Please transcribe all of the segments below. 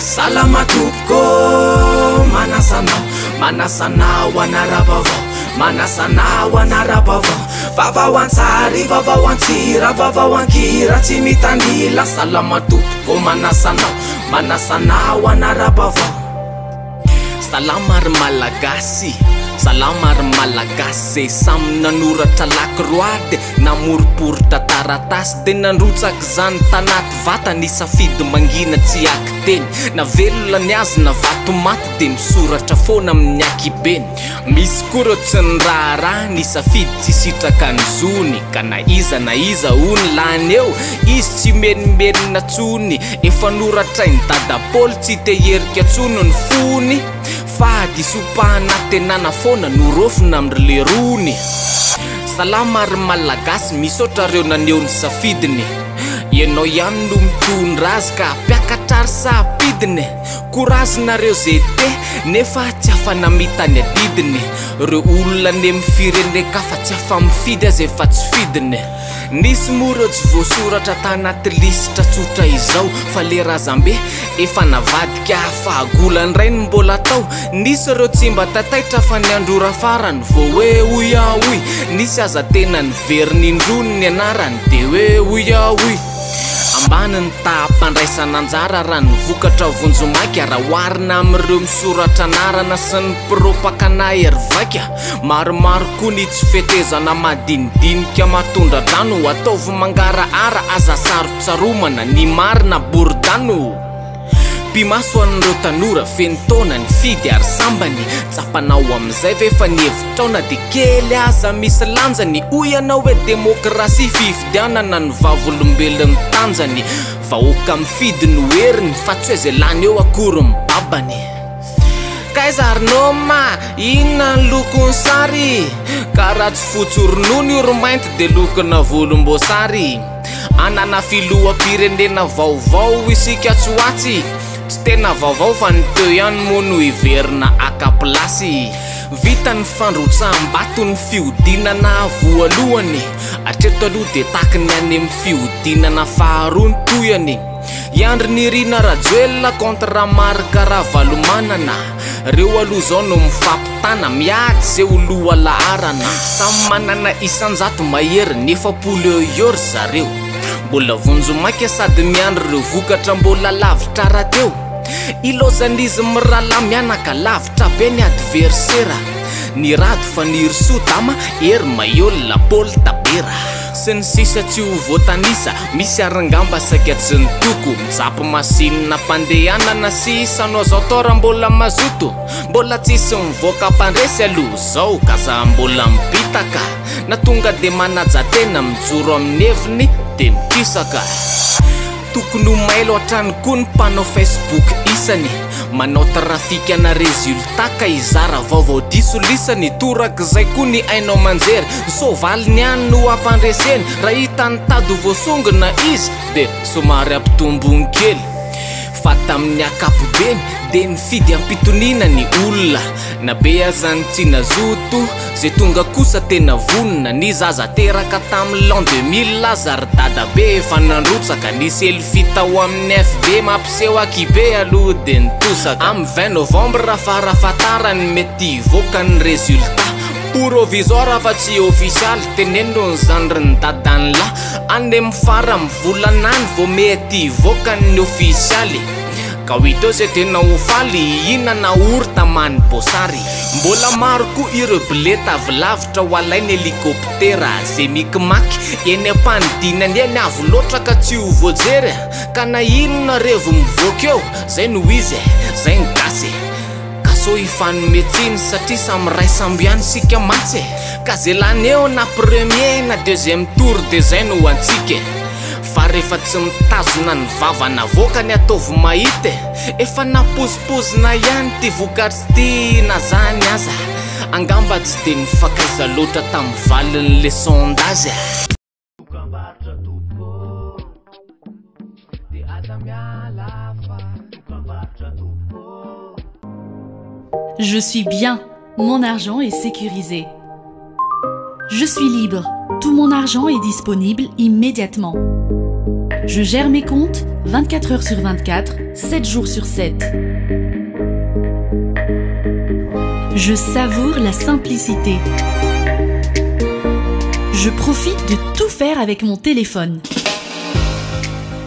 Salama tompoko manasanao anarabavao manasanao anarabavao vavao ansary vavao antsira vavao ankira tsy mitandila salama tompoko manasanao anarabavao salama ary malagasy salama ary malagasy samy nanoratra lakroady namoriporitra taratasy de nandrotsaka zany tanaty vata ny safidy mangina tsy akiteny navelona ny azy na vato maty de misoratra foana amin'ny akibeny misy koa tsy ny raharaha ny safidy tsy sitraka ny zony ka na iza ony lany eo izy tsy menimenina tsony efa noratrainy dadapoly tsy teherika tsono ny fony fady sopahana tenana foana norofina am'le rony salama ary malagasy misaotra reo naneo ny safidiny ianao ihany no mitondra azy ka ampiakatrary sapidiny korazinareo zay te nefa tsy afanamita ny adidiny reo olona ny amin'ny fireneka fa tsy afa mifidy azy efa tsy fidiny nisy moreo tsy voasoratra tanaty lisitra tsotra izao fa le razambe efa navadika fahagolany ray ny mbola tao nisy reo tsy mba tataitra fa ny androra farany vo hoe oyaoy nisy aza tena ny veriny indrony ny anarany de hoe oyaoy ambany ny tahampandraisana anjara raha ny vokatra vonjomaika arahoarina amin'ireo misoratra anarana sy ny piropakana herivaka maromaro koa ny tsy fetezana madinidinika matondra drano ataovy mangarahara aza sarotsaromana ny marina bordano pimaso an'ireo tanora feno taona ny fidy ary sambany tsapanao am'izay vefa ny hevitraona de kely aza misy lanjany hoy anao hoe demokrasia fifidianana ny vavolombelon'ny tanjany vahoaka mifidy ny heriny fa tsy hoe zay lany eo akory mibabany kaizarynao ma inona ny lokony sary ka raha tsy fotsoronony oromainty de lokona volomboasary anana filoham-pirenena vaovao isika tsy hoatsy tsy tena vaovao fa ny teo ihany moa no iverina akaplasy vita ny fandrotsam-bato ny fiodinana voalohany atreto aloha de taky ny any amin'ny fiodinana faharoa ny toyany iandry nirina rajoelona contre marika raha valomanana reo aloha zao no mifampitana miady zay oloha laharana samy manana isanjato mahery nefapolo eo ry zareo mbola vonjomaika sady miandry reo vokatra mbola lavitra raha teo ilozan'izy mirala mianaka lavitra be ny adversera ny rado fa ny irsodama ery maiola pôly tabera sy ny sisa tsy ho voatanisa misy arangamba saika tsy ny toko mijapo masinina mpandehanana sy isano azo atora mbola mazoto mbola tsisy mivoaka mpandresy aloha zao ka za mbola mipitaka na tonga de manajatena mijoro amin'ny heviny de mikisaka tokony ho mailo hatrany koa ny mpanao Facebook isany manao trafika na resultat ka izara vaovao disolisany torak'izay koa ny ainao manjery sovaliny ihany no ampandreseny raha hita ny tady voasongona izy de somary ampitombony kely fa tamin'ny akapobeny de nifidy ampitonina ny olona na be azany tsy nazoto zay tonga kosa tena vonona ny zaza teraka tamin'ny l'an 2000 lazary dada be efa nandrotsaka ny selfie tao amin'ny FB mampiseho akibe aloha de nitosaka amin'ny 20 novembre raha farafatarany mety hivoaka ny resultat provisoire fa tsy official teneno ny zandry ny dadany la ande mifara mivolanany vo mety hivoaka ny officialy ka hoiteo zay tena ho faly ina na orta many bosary mbola maro koa ireo bileta avy lavitra ho alainy helikoptera zay mikimaky eny ampanidinany eny avo loatra ka tsy ho voajery ka na inona revo mivoaka eo zay no izy zay ny gasy so ifanometsiny satria samy ray samby ihany sika matsy ka zay lany eo na premier na deuxième tour de zay no antsika fa rehefa tsy mitazona ny vavana voaka ny ataovy mahita efa naposipozina ihany ty vokatry ty na zany aza angamba tsy de nifakaiza loatra tamin'ny valin'le sondage Je suis bien, mon argent est sécurisé. Je suis libre, tout mon argent est disponible immédiatement. Je gère mes comptes 24 heures sur 24, 7 jours sur 7. Je savoure la simplicité. Je profite de tout faire avec mon téléphone.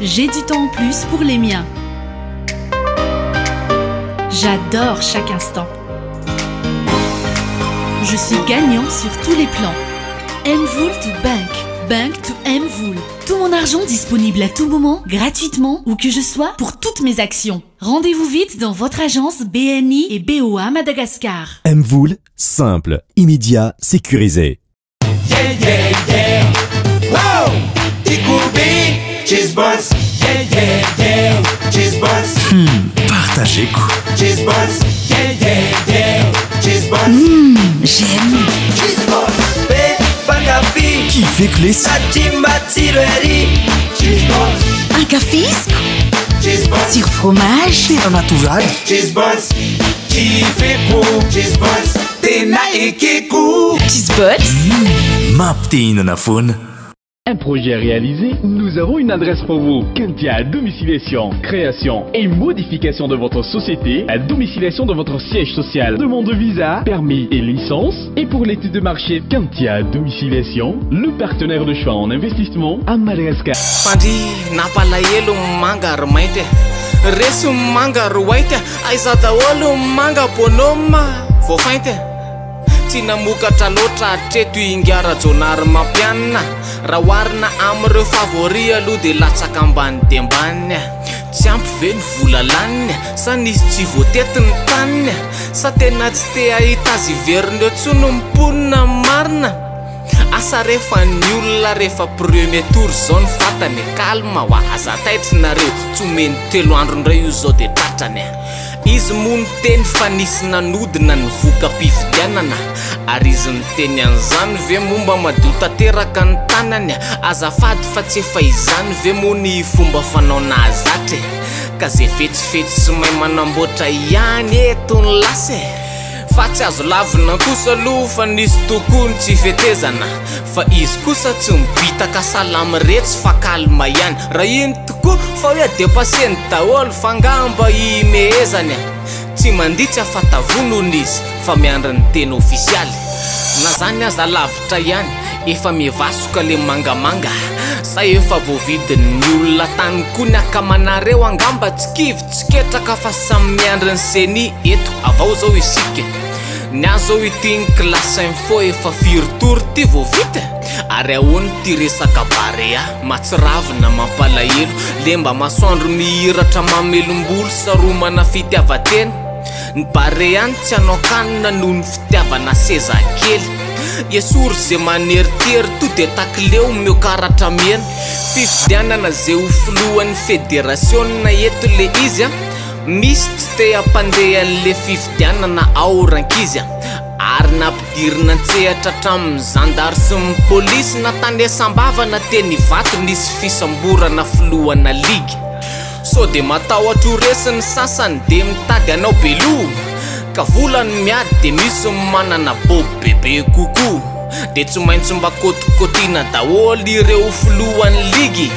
J'ai du temps en plus pour les miens. J'adore chaque instant. Je suis gagnant sur tous les plans. Mvoul to Bank, Bank to Mvoul. Tout mon argent disponible à tout moment, gratuitement, où que je sois, pour toutes mes actions. Rendez-vous vite dans votre agence BNI et BOA Madagascar. Mvoul, simple, immédiat, sécurisé. Yeah, yeah, yeah. Wow! Tikoubi, cheese buzz. Yeah, yeah, yeah. Cheese buzz. Partagez coup. Cheese buzz. Yeah, yeah, yeah. Cheese buzz. J'aime. Cheese buzz. Bagafi. Qui fait clé ça? Matirerie. Cheese buzz. Un café Cheese buzz. sur fromage. T'es natural. Cheese buzz. Qui fait pour cheese buzz. Tena et Kikou. Cheese balls. Maptine na phone. Un projet réalisé, nous avons une adresse pour vous. Quintia Domiciliation, création et modification de votre société, à domiciliation de votre siège social, demande de visa, permis et licence. Et pour l'étude de marché, Quintia Domiciliation, le partenaire de choix en investissement à Madagascar. Pandry napalahelo manga ry mainty resy manga ry white aiza daholo manga bonoma voafainty tsy namokatra loatra treto ingara jonary mampianina raha oharina am'ireo favori aloha de latsaka ambany de ambany tsy ampy ve ny vola laniny sa nisy tsy voatetiny taniny sa tena tsy te ahita azy iverin'eo tsony mimponina marina asa rehefa ny olona rehefa premier tour zao ny fatany kalma ho aza taitrynareo tsy omeny 3 andro ndray io zao de tratrany izy moa ny teny fa nisy nanodina ny voka-pifidianana ary izy ny teny an'izany ve momba madio tanteraka ny tanany azafady fa tsy efa izany ve moa ny fomba fanao nahazatra ka zay fetsifetsy sy mahay manamboatra ihany eto ny lasy fa tsy azo lavina kosa aloha fa nisy tokony tsy fetezana fa izy kosa tsy mibitaka salamy retsy fa kalma ihany raha iny tokoa fa hoe depaseny daholo fa ngamba imehezany tsy manditsy afatavonony izy fa miandry ny teny ofisialy na zany aza lavitra ihany efa mivasoka le mangamanga sa efa voavidiny olona tany koa ny akamanareo angamba tsy kivy tsy ketraka fa samy miandry ny seni eto avao zao isika ny azo ity ny klasy info efa firitory ty vo vita ary ahoany ty resaka barea matsiravina mampalahelo le mba masoandro mihiratra mamelombolo saromana fitiavatena ny barea tsy anao kanina noho ny fitiavana seza kely esory zay maneritery to de takileo miokaratra miena fifidianana zay ho filohan'ny federasionna eto le izy misy tsy te hampandeha an'le fifidianana aorankizy ary nampidirina antsehatra hatramin'ny zandary sy ny polisy natandesam-bavana teny vato nisy fisamborana filohana ligy so de matahotra ho resiny sasany de mitady anao belo ka volany miady de misy manana bob bebe kokoa de tsy maintsy mba kotikotiana daholo ireo filohany ligy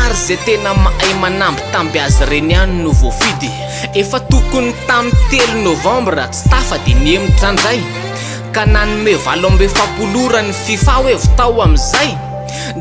ary zay tena mahay manamby tamby azy reny ihany no voafidy efa tokony tamin'ny 3 novambra tsy tafa de niemitra andray ka nanome 7 ny FIFA hoe vitao am'izay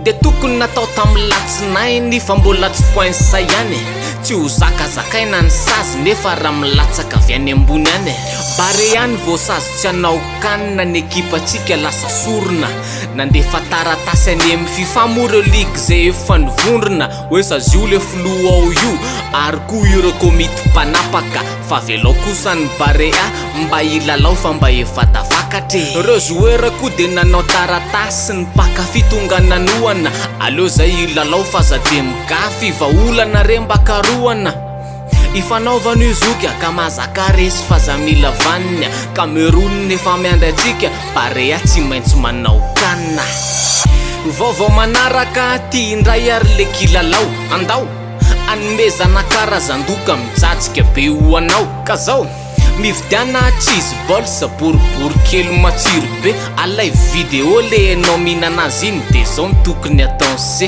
de tokony natao tamin'ny latsinainy fa mbola tsy poinsa ihany tsy ho zakazakaina ny sazy nefa raha milatsaka avy any ambony any bare ihany voasazy tsy anao kanina ny ekipatsika lasa sorona nandefa taratasy any amin'ny FIFA moa ireo ligue zay efa nivondrona hoe sazy io le filoha ao io ary koa ireo komity mpanapaka fa velao kosa ny barea mba hilalao fa mba efa tafakatra ireo joueur koa de nanao taratasy ny paka fitongananoana aleo zay hilalao fa za de migafy vaolana rembakaroana ifanaovana io zoky ka mazaka resy fa za mila vanina Cameroun nefa miandry atsika barea tsy maintsy manao kanina vaovao manaraka ty indray ary le kilalao andao anomezana karazan-doka mijajika be ho anao ka zao mividiana cheese balls boribory kely matsiro be alay vidéo le enao mihinana azy iny de zao ny tokony ataonse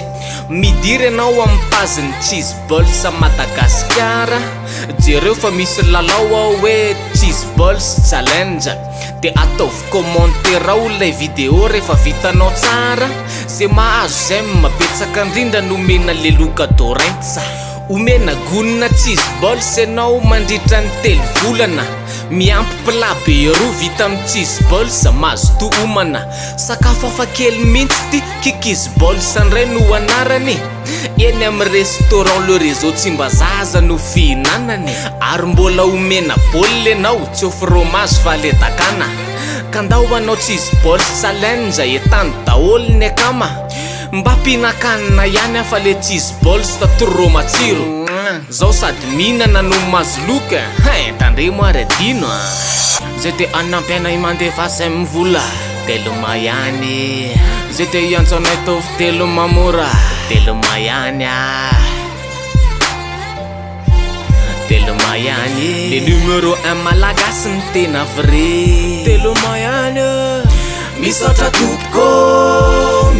midiry anao ampaziny cheese balls Madagasikara jereo fa misy lalao ao hoe cheese balls challenge de ataovy commentaire ao lay vidéo rehefa vitanao tsara se mahazo zay mabetsaka indrindra nomena le loka dorentsa omena gonina cheese balls enao mandritra ny telo volana miampy plat be roa vita amin'ny cheese balls mahazo to homana sakafo hafakely mihitsy ty kikis balls andray no anarany eny amin'ny restaurant le réseau Tsimbazaza no fihinanany ary mbola omena baolina enao tsy ho fromage fa le dakana kandao anao cheese balls challenge etany daholo ny akama mba mpinakanina ihany afa le cheese balls trop matsiro zao sady mihinana no mazoloka tandremo ary adino zay te anampiana mandefa say mivola telo mahany zay te iantsonay tovy telo mamora telo mahany telo mahany le numéro 1 malagasy ny tena vrai telo mahany misaotra tompoko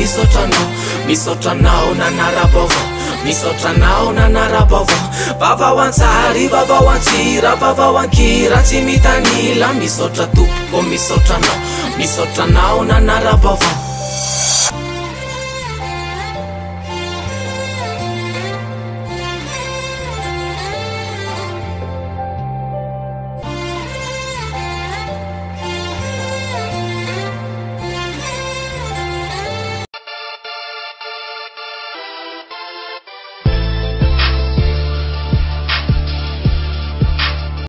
misaotranao nanara-baovao misaotranao nanara-baovao vavao antsary vavao antsira vavao ankira tsy mitanila misaotra tompoko misaotranao nanara-baovao